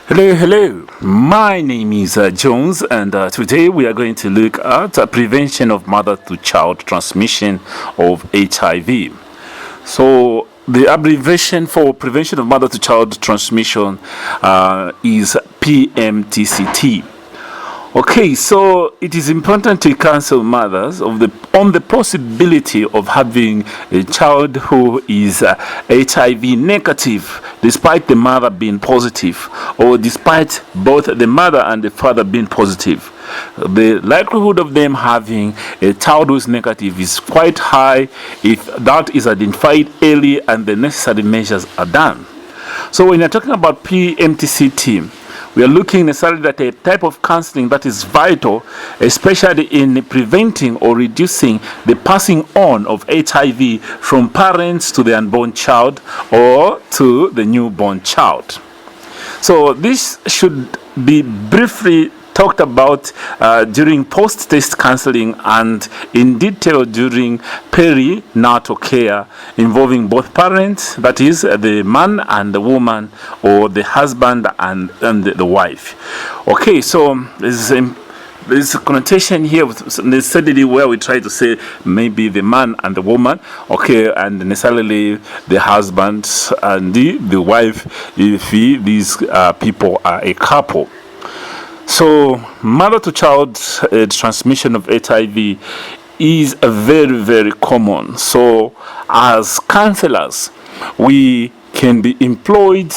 Hello. My name is Jones, and today we are going to look at prevention of mother-to-child transmission of HIV. So, the abbreviation for prevention of mother-to-child transmission is PMTCT. Okay, so it is important to counsel mothers on the possibility of having a child who is HIV negative, despite the mother being positive, or despite both the mother and the father being positive. The likelihood of them having a child who is negative is quite high if that is identified early and the necessary measures are done. So when you're talking about PMTCT, we are looking necessarily at a type of counseling that is vital, especially in preventing or reducing the passing on of HIV from parents to the unborn child or to the newborn child. So this should be briefly talked about during post-test counseling and in detail during perinatal care involving both parents, that is the man and the woman, or the husband and the wife. Okay, so there's a connotation here necessarily where we try to say maybe the man and the woman, okay, and necessarily the husband and the wife if these people are a couple. So, mother-to-child transmission of HIV is very, very common. So, as counselors, we can be employed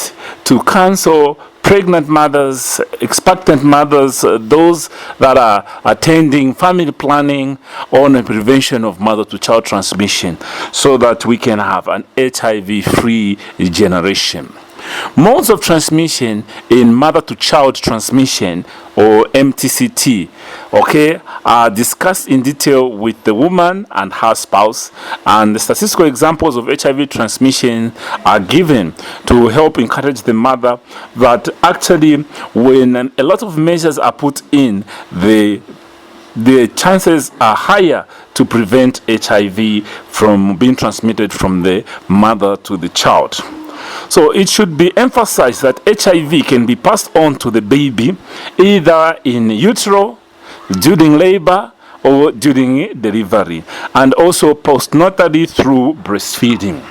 to counsel pregnant mothers, expectant mothers, those that are attending family planning on the prevention of mother-to-child transmission, so that we can have an HIV-free generation. Modes of transmission in mother-to-child transmission, or MTCT, okay, are discussed in detail with the woman and her spouse, and the statistical examples of HIV transmission are given to help encourage the mother that actually when a lot of measures are put in, the chances are higher to prevent HIV from being transmitted from the mother to the child. So it should be emphasized that HIV can be passed on to the baby either in utero, during labor, or during delivery, and also postnatally through breastfeeding.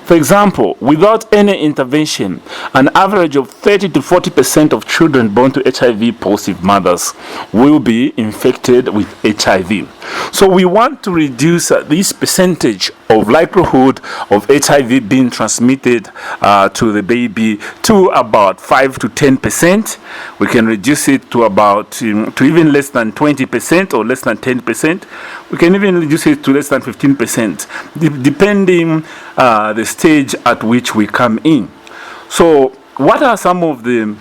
For example, without any intervention, an average of 30 to 40% of children born to HIV-positive mothers will be infected with HIV. So we want to reduce this percentage of likelihood of HIV being transmitted to the baby to about 5 to 10%. We can reduce it to about to even less than 20% or less than 10%. We can even reduce it to less than 15%, depending the stage at which we come in. So, what are some of the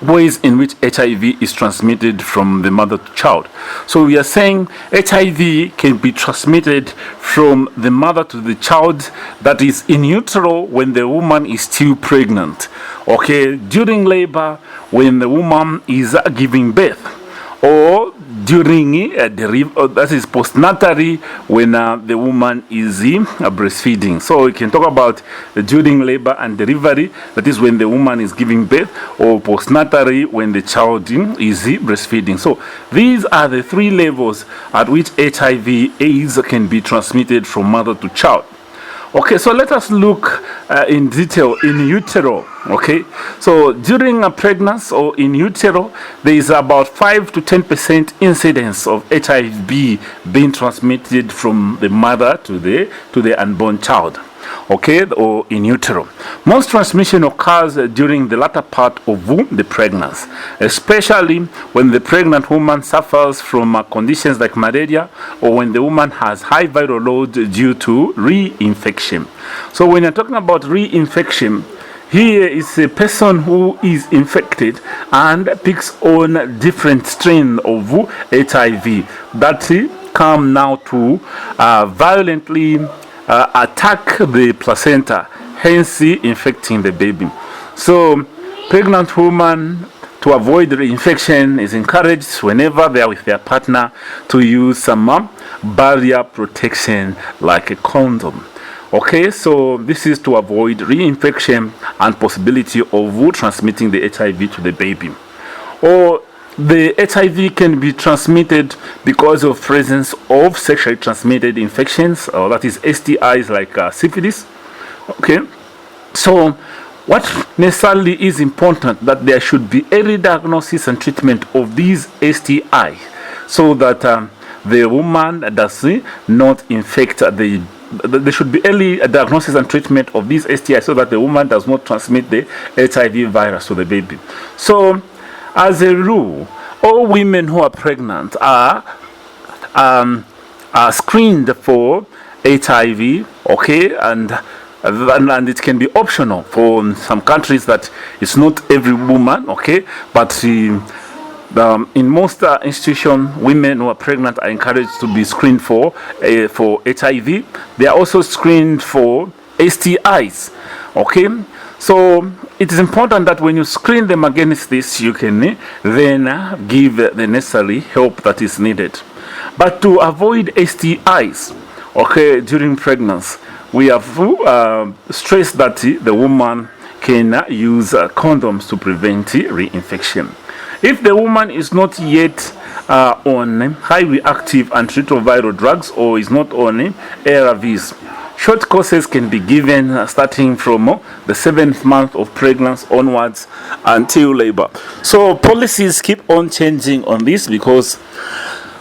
ways in which HIV is transmitted from the mother to child? So we are saying HIV can be transmitted from the mother to the child, that is in utero when the woman is still pregnant, okay, during labor when the woman is giving birth, or during that is postnatally when the woman is breastfeeding. So we can talk about during labor and delivery, that is when the woman is giving birth, or postnatally when the child is breastfeeding. So these are the three levels at which HIV/AIDS can be transmitted from mother to child. Okay, so let us look in detail in utero. Okay, so during a pregnancy or in utero, there is about 5 to 10% incidence of HIV being transmitted from the mother to the unborn child. Okay, or in utero. Most transmission occurs during the latter part of the pregnancy, especially when the pregnant woman suffers from conditions like malaria, or when the woman has high viral load due to reinfection. So when you're talking about reinfection, here is a person who is infected and picks on different strain of HIV that come now to violently attack the placenta, hence infecting the baby. So pregnant woman, to avoid the infection, is encouraged whenever they are with their partner to use some barrier protection like a condom. Okay, so this is to avoid reinfection and possibility of transmitting the HIV to the baby. Or the HIV can be transmitted because of presence of sexually transmitted infections, or that is STIs like syphilis. Okay, so what necessarily is important that there should be early diagnosis and treatment of these STI, so that the woman does not infect there should be early diagnosis and treatment of these STIs so that the woman does not transmit the HIV virus to the baby. So, as a rule, all women who are pregnant are screened for HIV, okay, and it can be optional for some countries that it's not every woman, okay, but in most institutions, women who are pregnant are encouraged to be screened for HIV. They are also screened for STIs. Okay, so it is important that when you screen them against this, you can then give the necessary help that is needed. But to avoid STIs, okay, during pregnancy, we have stressed that the woman can use condoms to prevent reinfection. If the woman is not yet on high reactive antiretroviral drugs or is not on ARVs, short courses can be given starting from the 7th month of pregnancy onwards until labor. So policies keep on changing on this because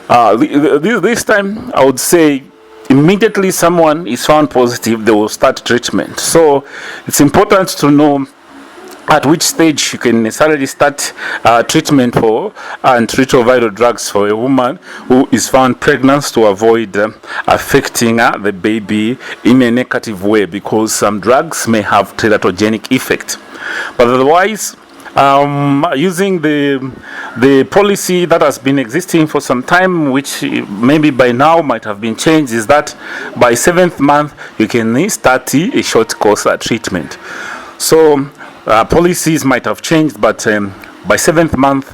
this time I would say immediately someone is found positive, they will start treatment. So it's important to know at which stage you can necessarily start treatment for antiretroviral drugs for a woman who is found pregnant to avoid affecting the baby in a negative way, because some drugs may have teratogenic effect. But otherwise, using the policy that has been existing for some time, which maybe by now might have been changed, is that by 7th month you can start a short course treatment. So policies might have changed, but by 7th month,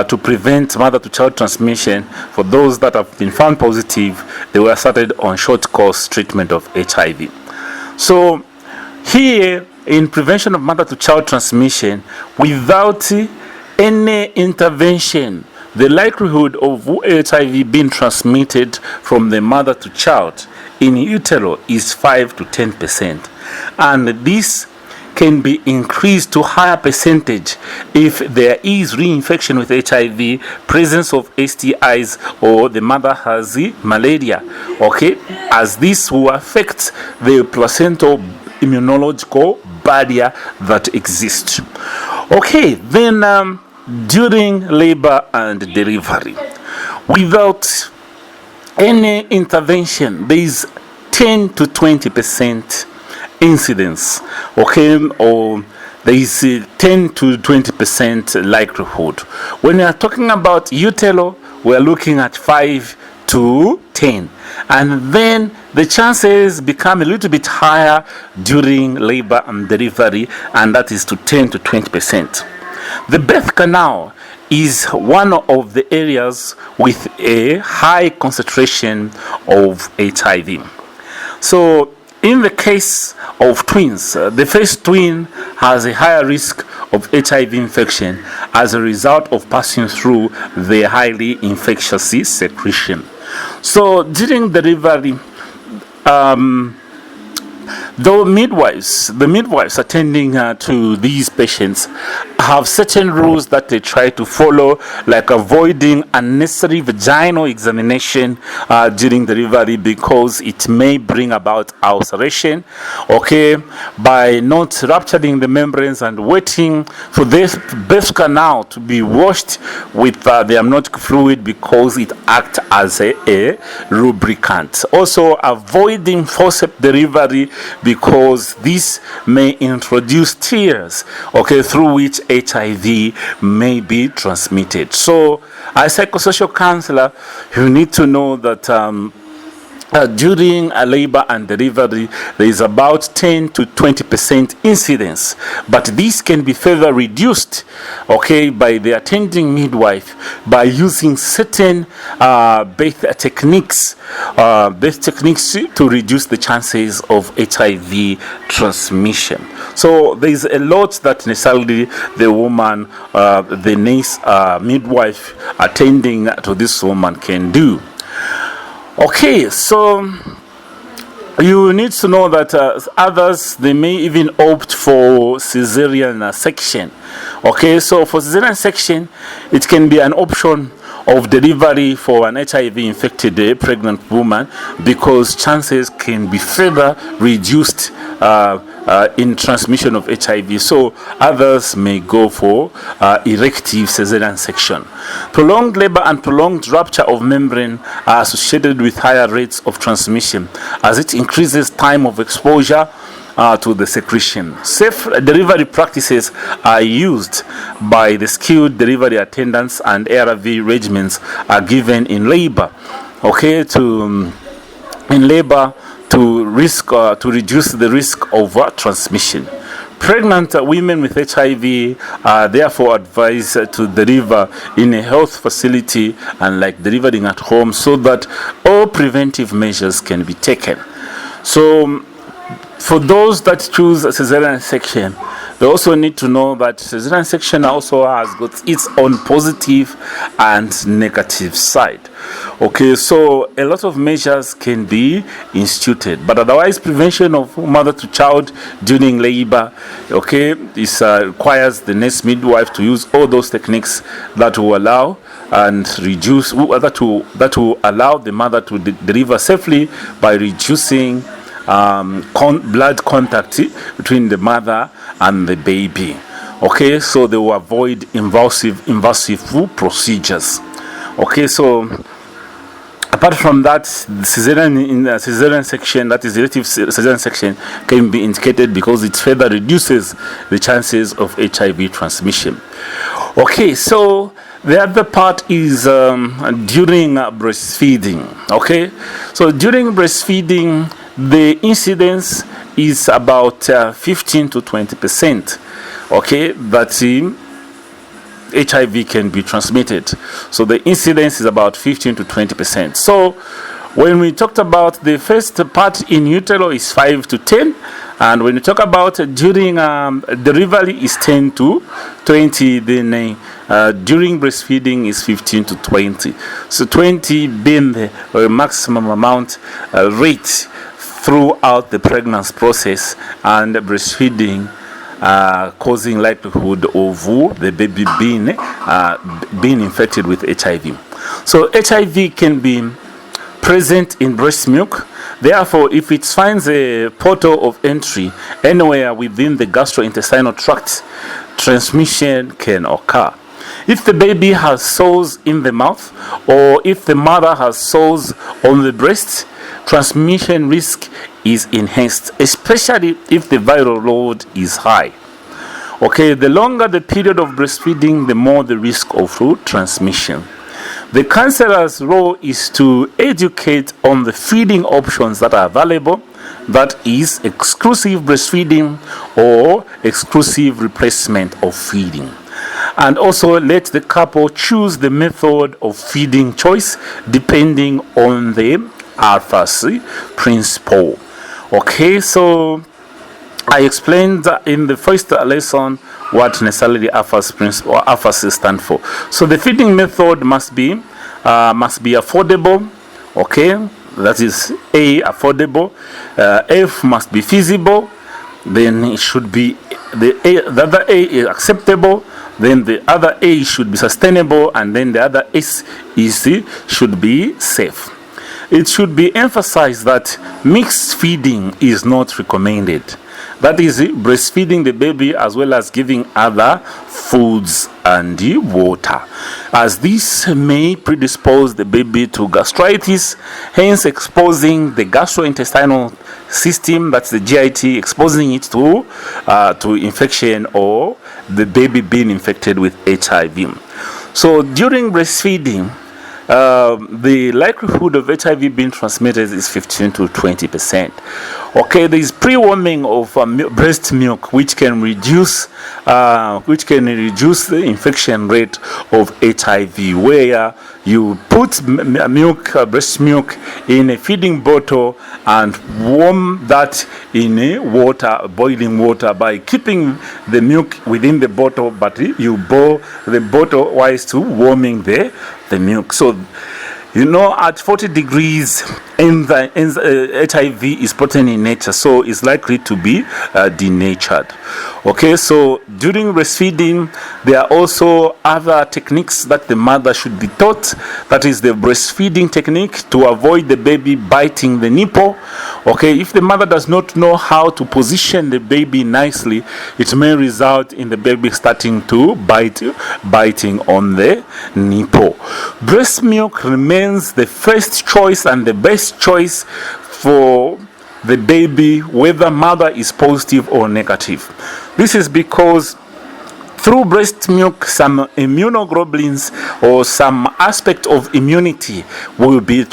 to prevent mother-to-child transmission, for those that have been found positive, they were started on short course treatment of HIV. So here, in prevention of mother-to-child transmission, without any intervention, the likelihood of HIV being transmitted from the mother to child in utero is 5 to 10%. And this can be increased to higher percentage if there is reinfection with HIV, presence of STIs, or the mother has malaria, okay, as this will affect the placental immunological barrier that exists. Okay, then during labor and delivery, without any intervention, there is 10 to 20% incidence, okay, or there is 10 to 20% likelihood. When we are talking about utero, we are looking at 5 to 10, and then the chances become a little bit higher during labor and delivery, and that is to 10 to 20%. The birth canal is one of the areas with a high concentration of HIV. So in the case of twins, the first twin has a higher risk of HIV infection as a result of passing through the highly infectious secretion. So during delivery, the midwives attending to these patients have certain rules that they try to follow, like avoiding unnecessary vaginal examination during delivery, because it may bring about ulceration, okay, by not rupturing the membranes and waiting for this birth canal to be washed with the amniotic fluid, because it acts as a lubricant. Also, avoiding forceps delivery, because this may introduce tears, okay, through which HIV may be transmitted. So as a psychosocial counselor, you need to know that during a labor and delivery, there is about 10 to 20% incidence, but this can be further reduced, okay, by the attending midwife by using certain birth techniques to reduce the chances of HIV transmission. So there is a lot that necessarily the woman, the nurse, midwife attending to this woman can do. Okay, so you need to know that others, they may even opt for cesarean section. Okay, so for cesarean section, it can be an option of delivery for an HIV-infected pregnant woman, because chances can be further reduced in transmission of HIV. So others may go for elective cesarean section. Prolonged labor and prolonged rupture of membrane are associated with higher rates of transmission, as it increases time of exposure to the secretion. Safe delivery practices are used by the skilled delivery attendants, and ARV regimens are given in labor, okay, to reduce the risk of transmission. Pregnant women with HIV are therefore advised to deliver in a health facility and like delivering at home, so that all preventive measures can be taken. So for those that choose a cesarean section, they also need to know that cesarean section also has got its own positive and negative side. Okay, so a lot of measures can be instituted, but otherwise prevention of mother to child during labor, okay, this requires the nurse midwife to use all those techniques that will allow and reduce that will allow the mother to deliver safely by reducing blood contact between the mother and the baby. Okay, so they will avoid invasive procedures. Okay, so apart from that, cesarean section, that is elective cesarean section, can be indicated because it further reduces the chances of HIV transmission. Okay, so the other part is during breastfeeding. Okay, so during breastfeeding, the incidence is about 15 to 20%. Okay, that HIV can be transmitted. So the incidence is about 15 to 20%. So when we talked about the first part in utero is 5 to 10, and when we talk about during delivery is 10 to 20, then during breastfeeding is 15 to 20. So 20 being the maximum amount rate throughout the pregnancy process, and breastfeeding causing likelihood of the baby being infected with HIV. So HIV can be present in breast milk. Therefore, if it finds a portal of entry anywhere within the gastrointestinal tract, transmission can occur. If the baby has sores in the mouth, or if the mother has sores on the breast, transmission risk is enhanced, especially if the viral load is high. Okay, the longer the period of breastfeeding, the more the risk of food transmission. The counselor's role is to educate on the feeding options that are available, that is exclusive breastfeeding or exclusive replacement of feeding. And also let the couple choose the method of feeding choice depending on the ARFAS principle. Okay, so I explained in the first lesson what necessarily ARFAS principle or ARFAS stand for. So the feeding method must be affordable. Okay, that is A, affordable. F must be feasible. Then it should be the other A is acceptable. Then the other A should be sustainable, and then the other S should be safe. It should be emphasized that mixed feeding is not recommended. That is breastfeeding the baby as well as giving other foods and water, as this may predispose the baby to gastritis, hence exposing the gastrointestinal system, that's the GIT, exposing it to infection or the baby being infected with HIV. So during breastfeeding, the likelihood of HIV being transmitted is 15 to 20%. Okay, there is pre-warming of breast milk, which can reduce the infection rate of HIV, where you put breast milk in a feeding bottle and warm that in boiling water by keeping the milk within the bottle, but you boil the bottle while still warming the milk. So at 40 degrees, HIV is potent in nature, so it's likely to be denatured. Okay, so during breastfeeding, there are also other techniques that the mother should be taught. That is the breastfeeding technique to avoid the baby biting the nipple. Okay, if the mother does not know how to position the baby nicely, it may result in the baby starting to biting on the nipple. Breast milk remains the first choice and the best choice for the baby, whether mother is positive or negative. This is because through breast milk, some immunoglobulins or some aspect of immunity will be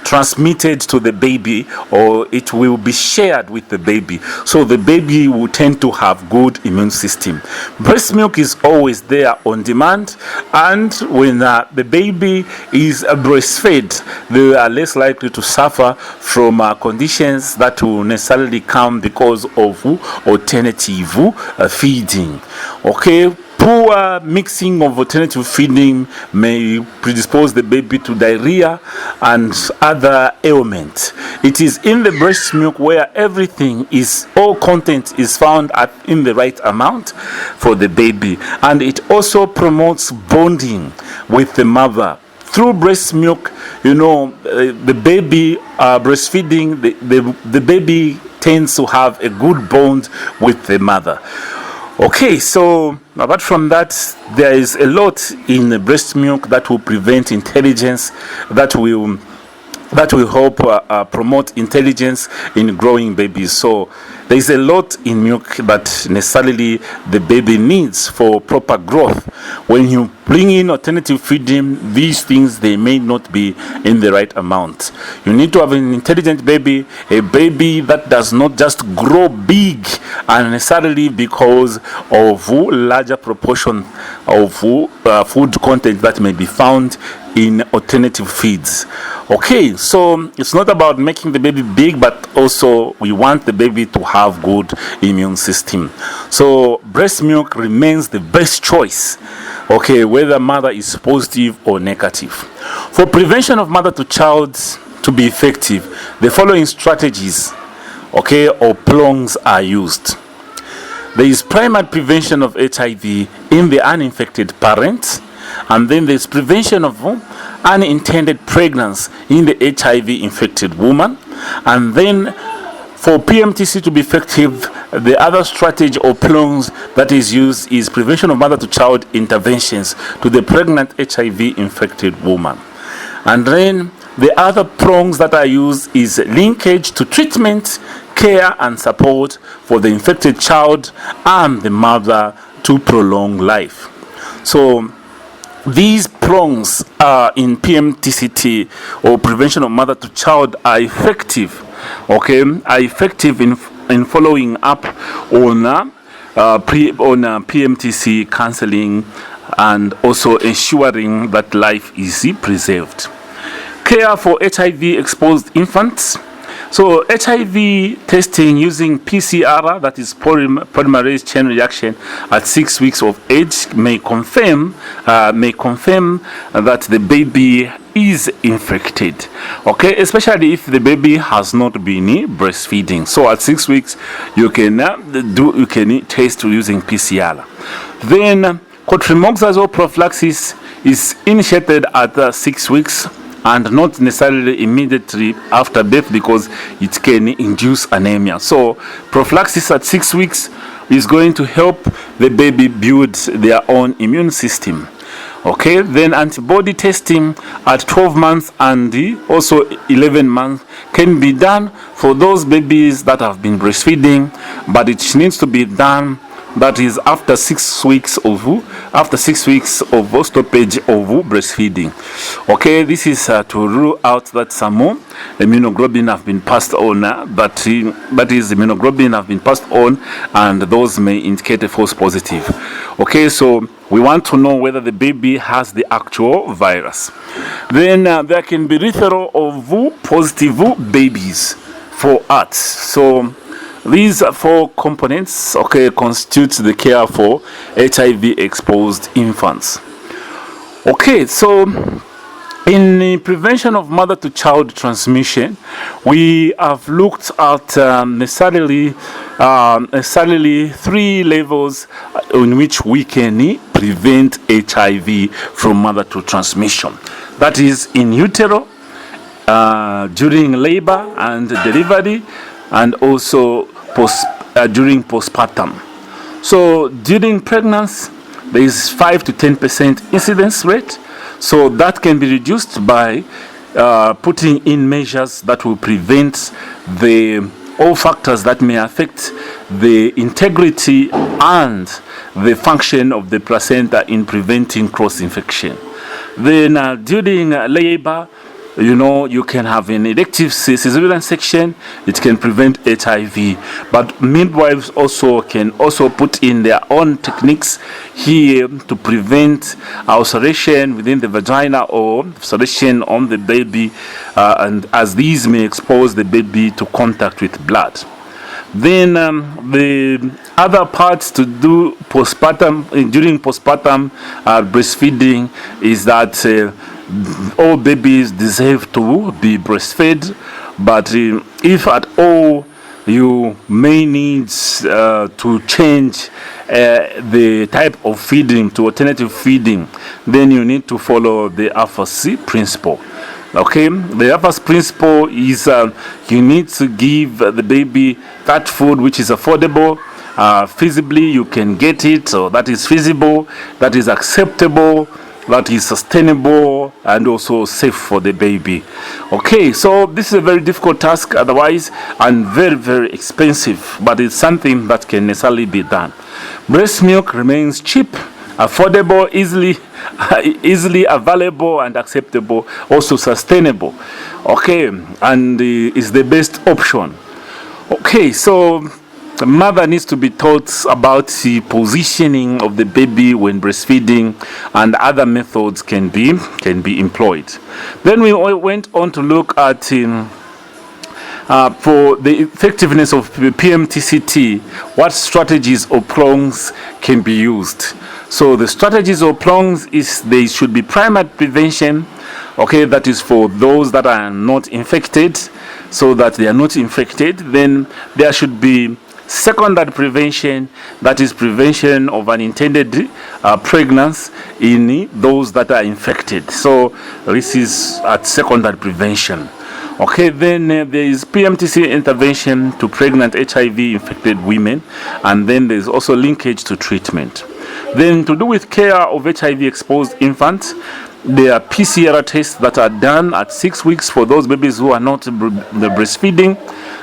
transmitted to the baby, or it will be shared with the baby, so the baby will tend to have good immune system. Breast milk is always there on demand, and when the baby is breastfed, they are less likely to suffer from conditions that will necessarily come because of alternative feeding. Okay, poor mixing of alternative feeding may predispose the baby to diarrhea and other ailments. It is in the breast milk where all content is found in the right amount for the baby, and it also promotes bonding with the mother. Through breast milk, the baby breastfeeding, the baby tends to have a good bond with the mother. Okay, so apart from that, there is a lot in the breast milk that will prevent intelligence, that will help promote intelligence in growing babies. So there is a lot in milk that necessarily the baby needs for proper growth. When you bring in alternative feeding, these things, they may not be in the right amount. You need to have an intelligent baby, a baby that does not just grow big unnecessarily because of larger proportion of food content that may be found in alternative feeds. Okay, so it's not about making the baby big, but also we want the baby to have good immune system. So breast milk remains the best choice, okay, whether mother is positive or negative. For prevention of mother to child to be effective, the following strategies, okay, or prongs are used. There is primary prevention of HIV in the uninfected parent, and then there's prevention of unintended pregnancy in the HIV infected woman. And then for PMTC to be effective, the other strategy or prongs that is used is prevention of mother to child interventions to the pregnant HIV infected woman. And then the other prongs that are used is linkage to treatment, care and support for the infected child and the mother to prolong life. So these prongs in PMTCT or prevention of mother to child are effective, in following up on PMTC counseling and also ensuring that life is preserved. Care for HIV exposed infants. So HIV testing using PCR, that is polymerase chain reaction, at 6 weeks of age may confirm that the baby is infected. Okay, especially if the baby has not been breastfeeding. So at 6 weeks, you can test using PCR. Then cotrimoxazole prophylaxis is initiated at 6 weeks. And not necessarily immediately after birth, because it can induce anemia. So prophylaxis at 6 weeks is going to help the baby build their own immune system. Okay, then antibody testing at 12 months and also 11 months can be done for those babies that have been breastfeeding, but it needs to be done that is after 6 weeks of stoppage of breastfeeding. Okay, this is to rule out that some more immunoglobulin have been passed on, that is immunoglobulin have been passed on, and those may indicate a false positive. Okay, so we want to know whether the baby has the actual virus. Then there can be referral of positive babies for ART. So these 4 components, okay, constitute the care for HIV exposed infants. Okay, so in the prevention of mother to child transmission, we have looked at necessarily 3 levels in which we can prevent HIV from mother to transmission. That is in utero, during labor and delivery, and also during postpartum. So during pregnancy, there is 5 to 10% incidence rate. So that can be reduced by putting in measures that will prevent all factors that may affect the integrity and the function of the placenta in preventing cross-infection. Then during labor, you can have an elective cesarean section. It can prevent HIV, but midwives can also put in their own techniques here to prevent ulceration within the vagina or ulceration on the baby, and as these may expose the baby to contact with blood. Then the other parts to do during postpartum breastfeeding is that all babies deserve to be breastfed, but if at all you may need to change the type of feeding to alternative feeding, then you need to follow the AFAS principle. Okay, the AFAS principle is you need to give the baby that food which is affordable, feasibly you can get it, so that is feasible, that is acceptable, that is sustainable, and also safe for the baby. Okay, so this is a very difficult task otherwise, and very, very expensive, but it's something that can necessarily be done. Breast milk remains cheap, affordable, easily available, and acceptable, also sustainable. Okay, and is the best option. Okay, so the mother needs to be taught about the positioning of the baby when breastfeeding, and other methods can be employed. Then we went on to look at for the effectiveness of PMTCT, what strategies or prongs can be used. So the strategies or prongs is they should be primary prevention. Okay, that is for those that are not infected, so that they are not infected. Then there should be secondary prevention, that is prevention of unintended pregnancy in those that are infected. So this is at secondary prevention. Okay, then there is PMTC intervention to pregnant HIV infected women, and then there is also linkage to treatment. Then to do with care of HIV exposed infants, there are PCR tests that are done at 6 weeks for those babies who are not breastfeeding.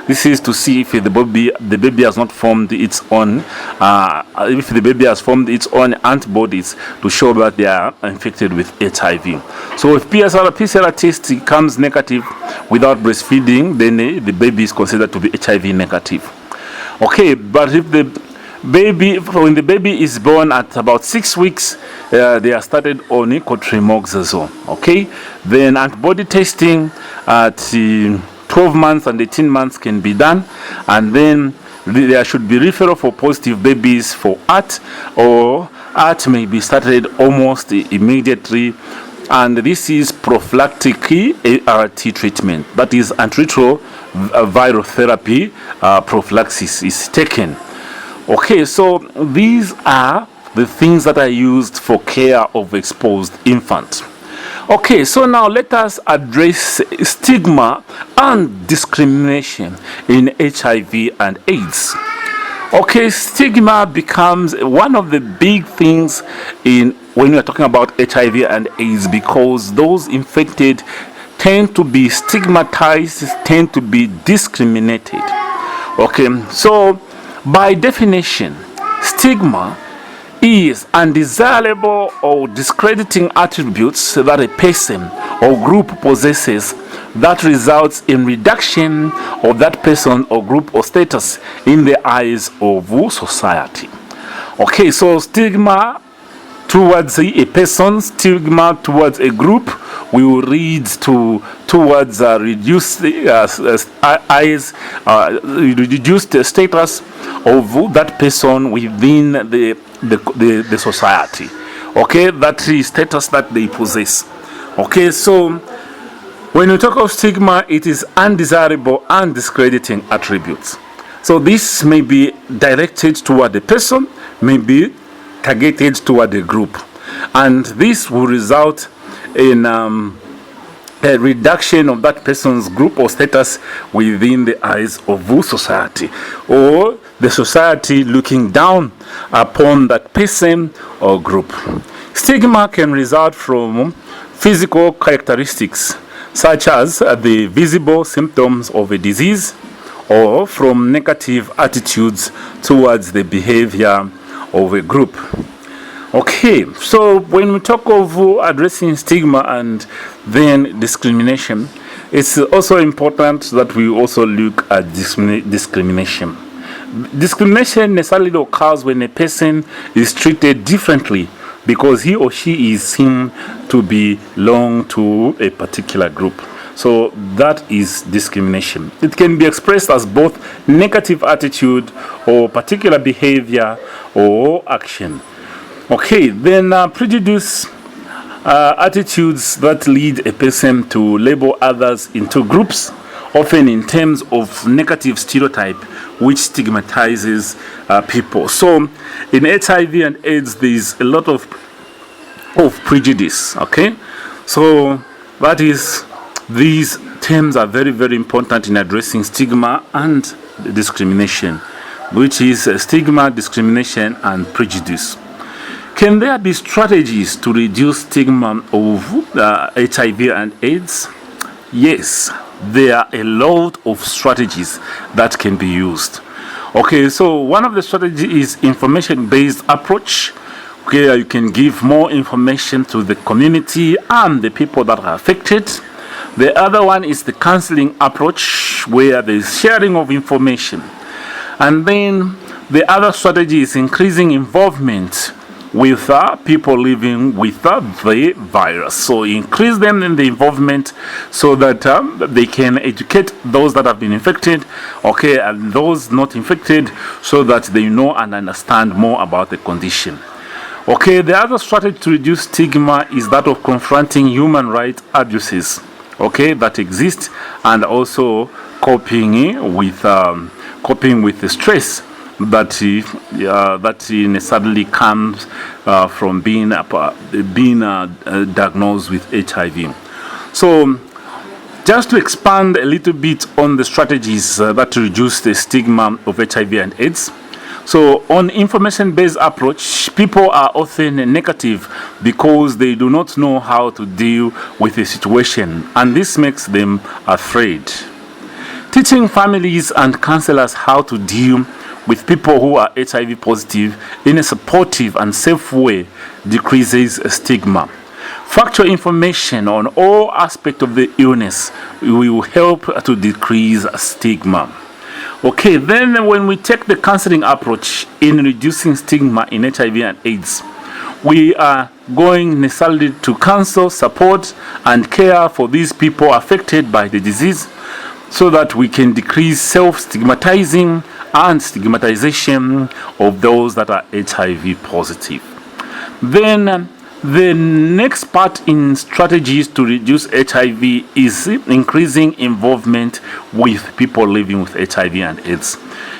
This is to see if the baby has not formed its own, if the baby has formed its own antibodies to show that they are infected with HIV. So if PCR test comes negative without breastfeeding, then the baby is considered to be HIV negative. Okay, but if when the baby is born at about 6 weeks, they are started on cotrimoxazole. Okay, then antibody testing at 12 months and 18 months can be done, and then there should be referral for positive babies for ART, or ART may be started almost immediately, and this is prophylactic ART treatment, that is antiretroviral therapy prophylaxis is taken. Okay, so these are the things that are used for care of exposed infants. Okay, so now let us address stigma and discrimination in HIV and AIDS. Okay, stigma becomes one of the big things when we are talking about HIV and AIDS, because those infected tend to be stigmatized, tend to be discriminated. Okay, so by definition, stigma is undesirable or discrediting attributes that a person or group possesses that results in reduction of that person or group or status in the eyes of society. Okay, so stigma towards a person, stigma towards a group will lead towards reduced reduced status of that person within the society. Okay, that is status that they possess. Okay, so when you talk of stigma, it is undesirable and discrediting attributes. So this may be directed toward the person, may be targeted toward the group, and this will result in a reduction of that person's group or status within the eyes of society, or the society looking down upon that person or group. Stigma can result from physical characteristics such as the visible symptoms of a disease, or from negative attitudes towards the behavior of a group. Okay, so when we talk of addressing stigma and then discrimination, it's also important that we also look at discrimination. Discrimination necessarily occurs when a person is treated differently because he or she is seen to belong to a particular group. So that is discrimination. It can be expressed as both negative attitude or particular behavior or action. Okay, then prejudice attitudes that lead a person to label others into groups, often in terms of negative stereotype, which stigmatizes people. So in HIV and AIDS, there is a lot of prejudice. Okay, so that is, these terms are very, very important in addressing stigma and discrimination, which is stigma, discrimination, and prejudice. Can there be strategies to reduce stigma of HIV and AIDS? Yes, there are a lot of strategies that can be used. Okay, so one of the strategies is information-based approach. Okay, you can give more information to the community and the people that are affected. The other one is the counseling approach, where there is sharing of information. And then the other strategy is increasing involvement with people living with the virus. So increase them in the involvement so that they can educate those that have been infected, okay, and those not infected, so that they know and understand more about the condition. Okay, the other strategy to reduce stigma is that of confronting human rights abuses, okay, that exist, and also coping with the stress that necessarily comes from being diagnosed with HIV. So, just to expand a little bit on the strategies that reduce the stigma of HIV and AIDS. So, on information-based approach, people are often negative because they do not know how to deal with the situation, and this makes them afraid. Teaching families and counselors how to deal with people who are HIV positive in a supportive and safe way decreases stigma. Factual information on all aspects of the illness will help to decrease stigma. Okay, then when we take the counseling approach in reducing stigma in HIV and AIDS, we are going necessarily to counsel, support, and care for these people affected by the disease, so that we can decrease self-stigmatizing and stigmatization of those that are HIV positive. Then the next part in strategies to reduce HIV is increasing involvement with people living with HIV and AIDS.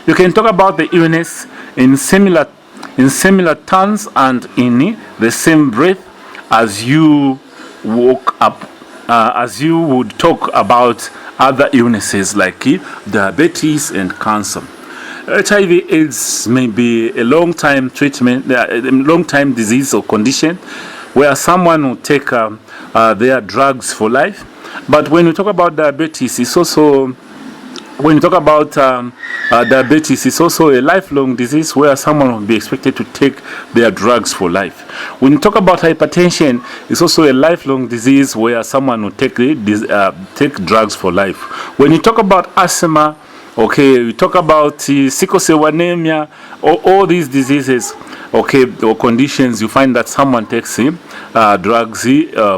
You can talk about the illness in similar terms and in the same breath as you would talk about other illnesses like diabetes and cancer. HIV/AIDS may be a long-time treatment, a long-time disease or condition where someone will take their drugs for life. But when we talk about diabetes, it's also when you talk about diabetes, it's also a lifelong disease where someone will be expected to take their drugs for life. When you talk about hypertension, it's also a lifelong disease where someone will take drugs for life. When you talk about asthma, okay, we talk about sickle cell anemia, all these diseases, okay, or conditions, you find that someone takes drugs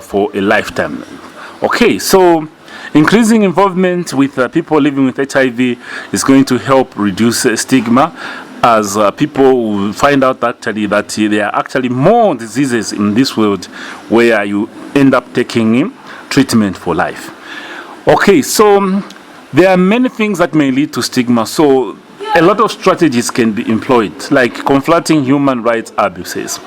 for a lifetime. Okay, so increasing involvement with people living with HIV is going to help reduce stigma, as people will find out actually that there are actually more diseases in this world where you end up taking treatment for life. Okay, so there are many things that may lead to stigma. So a lot of strategies can be employed, like confronting human rights abuses.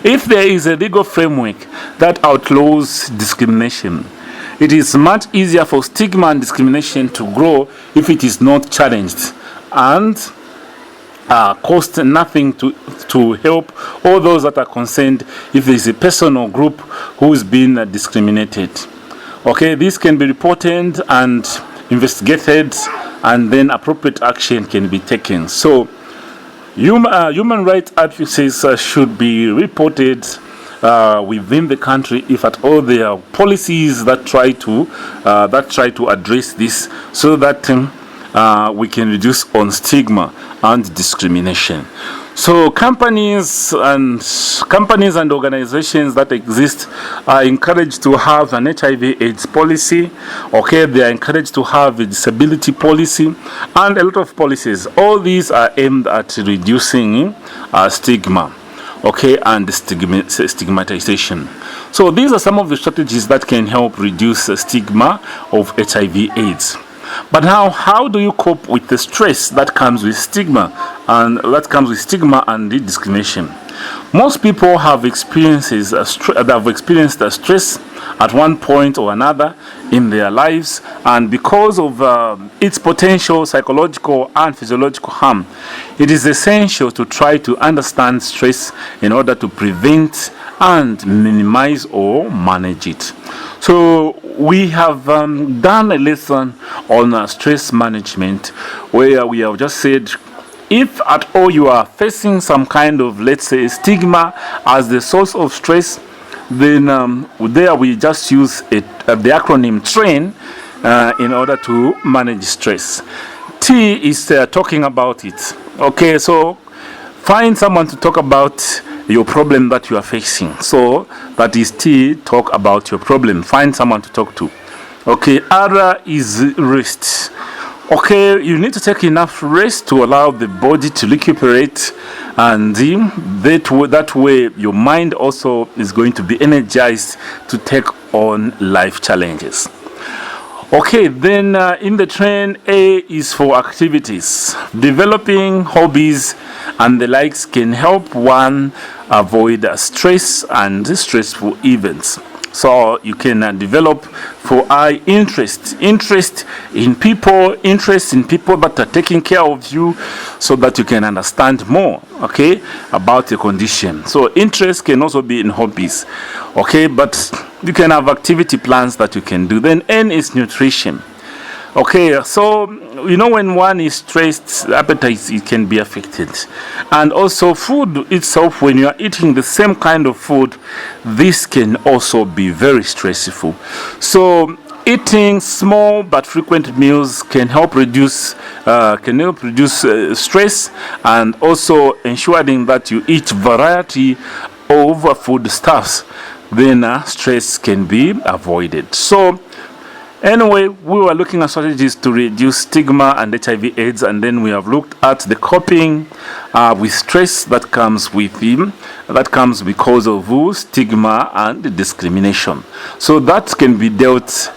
If there is a legal framework that outlaws discrimination, it is much easier for stigma and discrimination to grow if it is not challenged and cost nothing to help all those that are concerned if there is a person or group who is being discriminated. Okay, this can be reported and investigated, and then appropriate action can be taken. So human rights abuses should be reported within the country, if at all there are policies that try to address this, so that we can reduce on stigma and discrimination. So companies and organizations that exist are encouraged to have an HIV/AIDS policy. Okay, they are encouraged to have a disability policy and a lot of policies. All these are aimed at reducing stigma, okay, and stigmatization. So these are some of the strategies that can help reduce the stigma of HIV/AIDS. But now, how do you cope with the stress that comes with stigma and the discrimination? Most people have experienced stress at one point or another in their lives, and because of its potential psychological and physiological harm, it is essential to try to understand stress in order to prevent and minimize or manage it. So we have done a lesson on stress management, where we have just said, if at all you are facing some kind of, let's say, stigma as the source of stress, then there we just use the acronym TRAIN in order to manage stress. T is talking about it. Okay, so find someone to talk about your problem that you are facing. So that is T, talk about your problem. Find someone to talk to. Okay, R is rest. Okay, you need to take enough rest to allow the body to recuperate, and that way your mind also is going to be energized to take on life challenges. Okay, then in the train, A is for activities. Developing hobbies and the likes can help one avoid stress and stressful events. So you can develop for interest in people that are taking care of you, so that you can understand more, okay, about the condition. So interest can also be in hobbies, okay, but you can have activity plans that you can do. Then N is nutrition. Okay, so when one is stressed, appetite it can be affected, and also food itself. When you are eating the same kind of food, this can also be very stressful. So eating small but frequent meals can help reduce stress, and also ensuring that you eat variety of foodstuffs. Then stress can be avoided. So anyway, we were looking at strategies to reduce stigma and HIV/AIDS, and then we have looked at the coping with stress that comes because of stigma and discrimination. So that can be dealt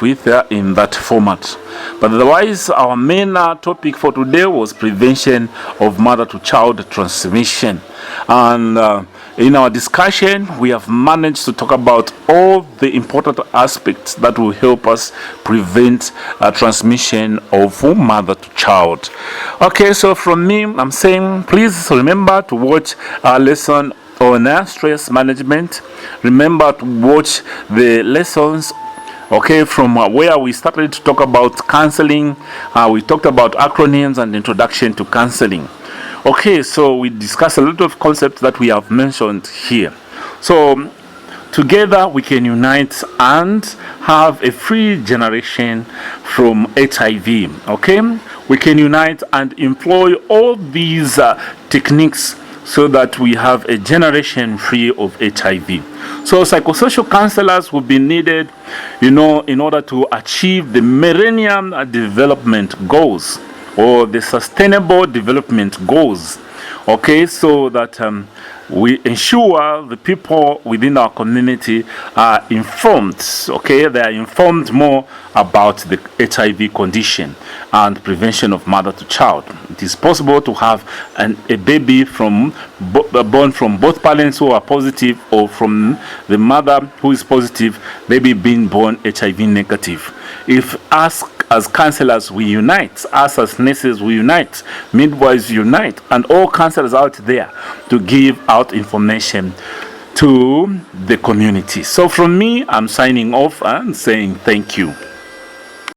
with in that format. But otherwise, our main topic for today was prevention of mother-to-child transmission, and in our discussion, we have managed to talk about all the important aspects that will help us prevent transmission of mother to child. Okay, so from me, I'm saying please remember to watch our lesson on stress management. Remember to watch the lessons Okay, from where we started to talk about counseling, we talked about acronyms and introduction to counseling. Okay, so we discussed a lot of concepts that we have mentioned here. So together we can unite and have a free generation from HIV. Okay, we can unite and employ all these techniques so that we have a generation free of HIV. So psychosocial counselors will be needed, in order to achieve the Millennium Development Goals or the Sustainable Development Goals. Okay, so that we ensure the people within our community are informed. Okay, they are informed more about the HIV condition and prevention of mother to child. It is possible to have a baby born from both parents who are positive, or from the mother who is positive, baby being born HIV negative. If us as counselors we unite, us as nurses we unite, midwives unite, and all counselors out there to give out information to the community. So from me, I'm signing off and saying thank you.